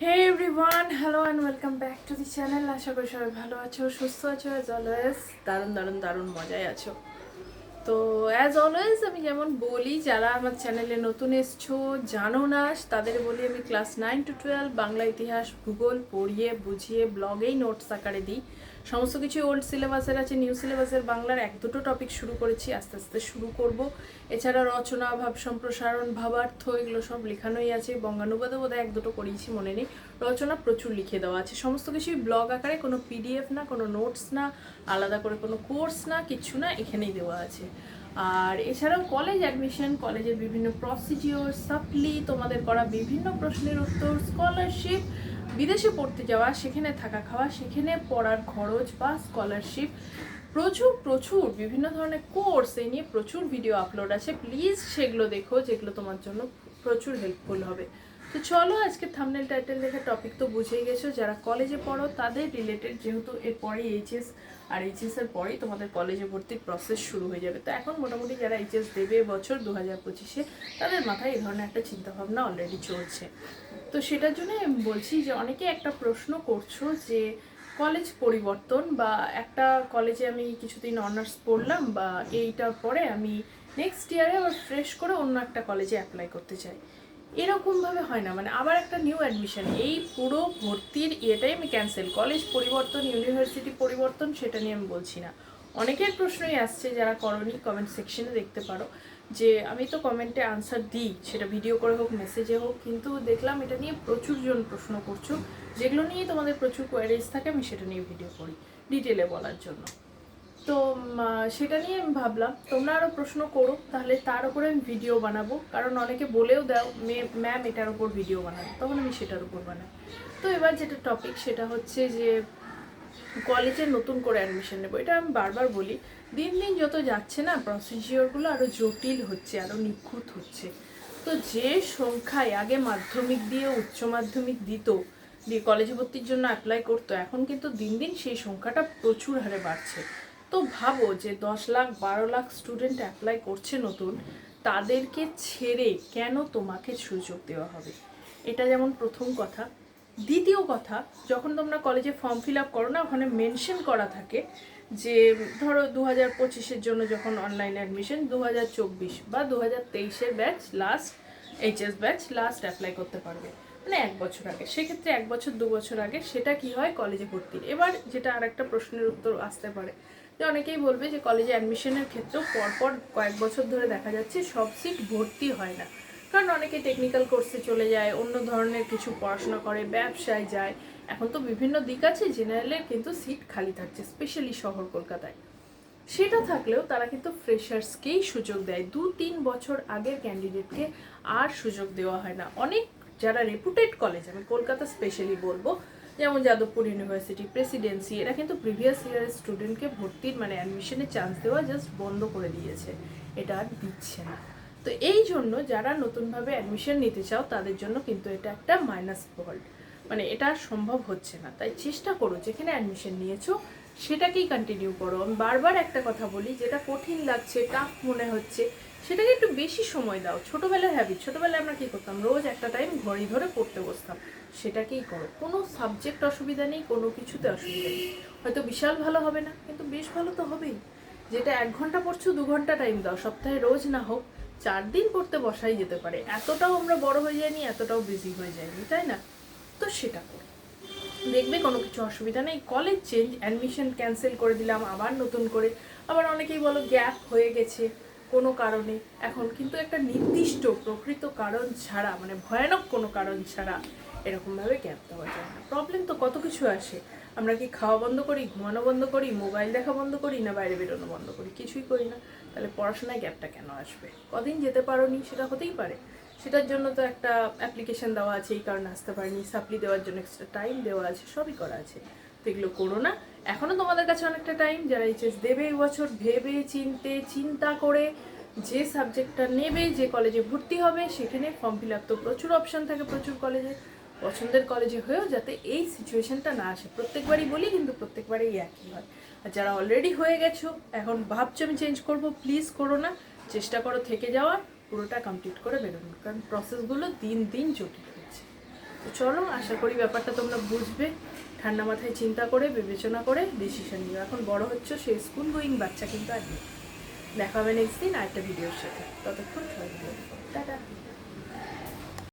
Hey everyone, hello and welcome back to the channel. আশা করি সবাই ভালো আছো, সুস্থ আছো, অ্যাজ অলওয়েজ দারুণ দারুণ দারুণ মজায় আছো। তো অ্যাজ অলওয়েজ আমি যেমন বলি, যারা আমার চ্যানেলে নতুন এসছো, জানো না, তাদের বলি আমি ক্লাস 9 to 12 বাংলা ইতিহাস ভূগোল পড়িয়ে বুঝিয়ে ব্লগেই নোটস আকারে দিই। সমস্ত কিছু ওল্ড সিলেবাসের আছে, নিউ সিলেবাসের বাংলার এক দুটো টপিক শুরু করেছি, আস্তে আস্তে শুরু করব। এছাড়া রচনা, ভাব সম্প্রসারণ, ভাবার্থ এগুলো সব লেখানোই আছে। বঙ্গানুবাদও বোধহয় এক দুটো করিয়েছি, মনে নেই। রচনা প্রচুর লিখে দেওয়া আছে, সমস্ত কিছুই ব্লগ আকারে, কোনো পিডিএফ না, কোনো নোটস না, আলাদা করে কোনো কোর্স না, কিছু না, এখানেই দেওয়া আছে। আর এছাড়াও কলেজ অ্যাডমিশন, কলেজের বিভিন্ন প্রসিডিওর, সাপ্লি, তোমাদের করা বিভিন্ন প্রশ্নের উত্তর, স্কলারশিপ, বিদেশে পড়তে যাওয়া, সেখানে থাকা খাওয়া, সেখানে পড়ার খরচ বা স্কলারশিপ, প্রচুর প্রচুর বিভিন্ন ধরনের কোর্স, এই নিয়ে প্রচুর ভিডিও আপলোড আছে। প্লিজ সেগুলো দেখো, যেগুলো তোমার জন্য প্রচুর হেল্পফুল হবে। তো চলো, আজকে থাম্বনেল টাইটেল দেখে টপিক তো বুঝেই গেছো। যারা কলেজে পড়ো তাদের রিলেটেড, যেহেতু এরপরেই এইচএস, আর এইচএসের পরেই তোমাদের কলেজে ভর্তির প্রসেস শুরু হয়ে যাবে। তো এখন মোটামুটি যারা এইচএস দেবে বছর 2025-এ, তাদের মাথায় এই ধরনের একটা চিন্তাভাবনা অলরেডি চলছে। তো সেটার জন্য আমি বলছি যে অনেকে একটা প্রশ্ন করছো যে কলেজ পরিবর্তন, বা একটা কলেজে আমি কিছুদিন অনার্স পড়লাম, বা এইটার পরে আমি নেক্সট ইয়ারে আবার ফ্রেশ করে অন্য একটা কলেজে অ্যাপ্লাই করতে চাই। এরকমভাবে হয় না, মানে আবার একটা নিউ অ্যাডমিশন, এই পুরো ভর্তির ইয়েটাই আমি ক্যান্সেল। কলেজ পরিবর্তন, ইউনিভার্সিটি পরিবর্তন, সেটা নিয়ে আমি বলছি না। অনেকের প্রশ্নই আসছে, যারা করনি কমেন্ট সেকশনে দেখতে পারো, যে আমি তো কমেন্টে আনসার দিই, সেটা ভিডিও করে হোক, মেসেজে হোক, কিন্তু দেখলাম এটা নিয়ে প্রচুর জন প্রশ্ন করছো, যেগুলো নিয়ে তোমাদের প্রচুর কোয়ারিজ থাকে, আমি সেটা নিয়ে ভিডিও করি ডিটেলে বলার জন্য। তো সেটা নিয়ে আমি ভাবলাম তোমরা আরও প্রশ্ন করো, তাহলে তার উপরে আমি ভিডিও বানাবো। কারণ অনেকে বলেও দাও ম্যাম এটার উপর ভিডিও বানাবো, তখন আমি সেটার উপর বানাই। তো এবার যেটা টপিক, সেটা হচ্ছে যে কলেজে নতুন করে অ্যাডমিশন নেবো। এটা আমি বারবার বলি, দিন দিন যত যাচ্ছে না, প্রসিজিওরগুলো আরও জটিল হচ্ছে, আরও নিখুঁত হচ্ছে। তো যে সংখ্যায় আগে মাধ্যমিক দিয়ে উচ্চ মাধ্যমিক দিত, দিয়ে কলেজে ভর্তির জন্য অ্যাপ্লাই করতো, এখন কিন্তু দিন দিন সেই সংখ্যাটা প্রচুর হারে বাড়ছে। তো ভাবো যে 10 লাখ 12 লাখ স্টুডেন্ট অ্যাপ্লাই করছে নতুন, তাদেরকে ছেড়ে কেন তোমাকে সুযোগ দেওয়া হবে? এটা যেমন প্রথম কথা। দ্বিতীয় কথা, যখন তোমরা কলেজে ফর্ম ফিল আপ করো না, ওখানে মেনশন করা থাকে যে ধরো 2025-এর জন্য যখন অনলাইন অ্যাডমিশন, 2024 বা 2023-এর batch last, HS batch last apply করতে পারবে, মানে 1 বছর আগে। সেক্ষেত্রে 1 বছর 2 বছর আগে সেটা কি হয়, কলেজে ভর্তির। এবার যেটা আর একটা প্রশ্নের উত্তর আসতে পারে, যে অনেকেই বলবে যে কলেজে অ্যাডমিশনের ক্ষেত্রেও পরপর কয়েক বছর ধরে দেখা যাচ্ছে সব সিট ভর্তি হয় না, কারণ অনেকে টেকনিক্যাল কোর্সে চলে যায়, অন্য ধরনের কিছু পড়াশোনা করে, ব্যবসায় যায়। এখন তো বিভিন্ন দিক আছে, জেনারেলের কিন্তু সিট খালি থাকছে, স্পেশালি শহর কলকাতায়। সেটা থাকলেও তারা কিন্তু ফ্রেশার্সকেই সুযোগ দেয়, 2-3 বছর আগের ক্যান্ডিডেটকে আর সুযোগ দেওয়া হয় না। অনেক যারা রেপুটেড কলেজ, আমি কলকাতা স্পেশালি বলবো, যেমন যাদবপুর ইউনিভার্সিটি, প্রেসিডেন্সি, এরা কিন্তু প্রিভিয়াস ইয়ারের স্টুডেন্টকে ভর্তির মানে অ্যাডমিশনের চান্স দেওয়া জাস্ট বন্ধ করে দিয়েছে, এটা আর দিচ্ছে না। তো এই জন্য যারা নতুনভাবে অ্যাডমিশন নিতে চাও, তাদের জন্য কিন্তু এটা একটা মাইনাস পয়েন্ট, মানে এটা সম্ভব হচ্ছে না। তাই চেষ্টা করো যেখানে অ্যাডমিশন নিয়েছো সেটাকেই কন্টিনিউ করো। আমি বারবার একটা কথা বলি, যেটা কঠিন লাগছে, টাফ মনে হচ্ছে, সেটাকে একটু বেশি সময় দাও। ছোটোবেলার হ্যাবিট, ছোটোবেলায় আমরা কী করতাম, রোজ একটা টাইম ঘড়ি ধরে পড়তে বসতাম, সেটাকেই করো। কোনো সাবজেক্ট অসুবিধা নেই, কোনো কিছুতে অসুবিধা নেই। হয়তো বিশাল ভালো হবে না, কিন্তু বেশ ভালো তো হবেই। যেটা 1 ঘন্টা পড়ছো, 2 ঘন্টা টাইম দাও, সপ্তাহে রোজ না হোক 4 দিন পড়তে বসাই যেতে পারে। এতটাও আমরা বড় হয়ে যাইনি, এতটাও বিজি হয়ে যায়নি, তাই না? তো সেটা করো, দেখবে কোনো কিছু অসুবিধা নেই। কলেজ চেঞ্জ, অ্যাডমিশন ক্যান্সেল করে দিলাম, আবার নতুন করে। আবার অনেকেই বলো গ্যাপ হয়ে গেছে কোনো কারণে। এখন কিন্তু একটা নির্দিষ্ট প্রকৃত কারণ ছাড়া, মানে ভয়ানক কোনো কারণ ছাড়া এরকমভাবে গ্যাপ দেওয়া যায় না। প্রবলেম তো কত কিছু আসে, আমরা কি খাওয়া বন্ধ করি, ঘুমানো বন্ধ করি, মোবাইল দেখা বন্ধ করি, না বাইরে বেরোনো বন্ধ করি? কিছুই করি না। তাহলে পড়াশোনায় গ্যাপটা কেন আসবে? কদিন যেতে পারো নি, সেটা হতেই পারে। সেটার জন্য তো একটা অ্যাপ্লিকেশন দেওয়া আছে, এই কারণে আসতে পারিনি, সাপ্লি দেওয়ার জন্য এক্সট্রা টাইম দেওয়া আছে, সবই করা আছে। তো এগুলো করো না। এখনও তোমাদের কাছে অনেকটা টাইম, যারা এইচএস দেবে এই বছর, ভেবে চিন্তা করে যে সাবজেক্টটা নেবে, যে কলেজে ভর্তি হবে, সেখানে ফর্ম ফিল আপ তো প্রচুর অপশান থাকে প্রচুর কলেজে, পছন্দের কলেজে হয়েও যাতে এই সিচুয়েশনটা না আসে। প্রত্যেকবারই বলি, কিন্তু প্রত্যেকবারই একই হয়। আর যারা অলরেডি হয়ে গেছো, এখন ভাবছো আমি চেঞ্জ করবো, প্লিজ করো না। চেষ্টা করো থেকে যাওয়ার, পুরোটা কমপ্লিট করে বেরোনো, কারণ প্রসেসগুলো দিন দিন জটিল হচ্ছে। তো চলো, আশা করি ব্যাপারটা তোমরা বুঝবে, ঠান্ডা মাথায় চিন্তা করে বিবেচনা করে ডিসিশন নিও। এখন বড় হচ্ছে, সে স্কুল গোয়িং বাচ্চা কিন্তু আর নেই। দেখা হবে নেক্সট দিন আরেকটা ভিডিওর সাথে। ততক্ষণ সবাই ভালো থেকো। টাটা।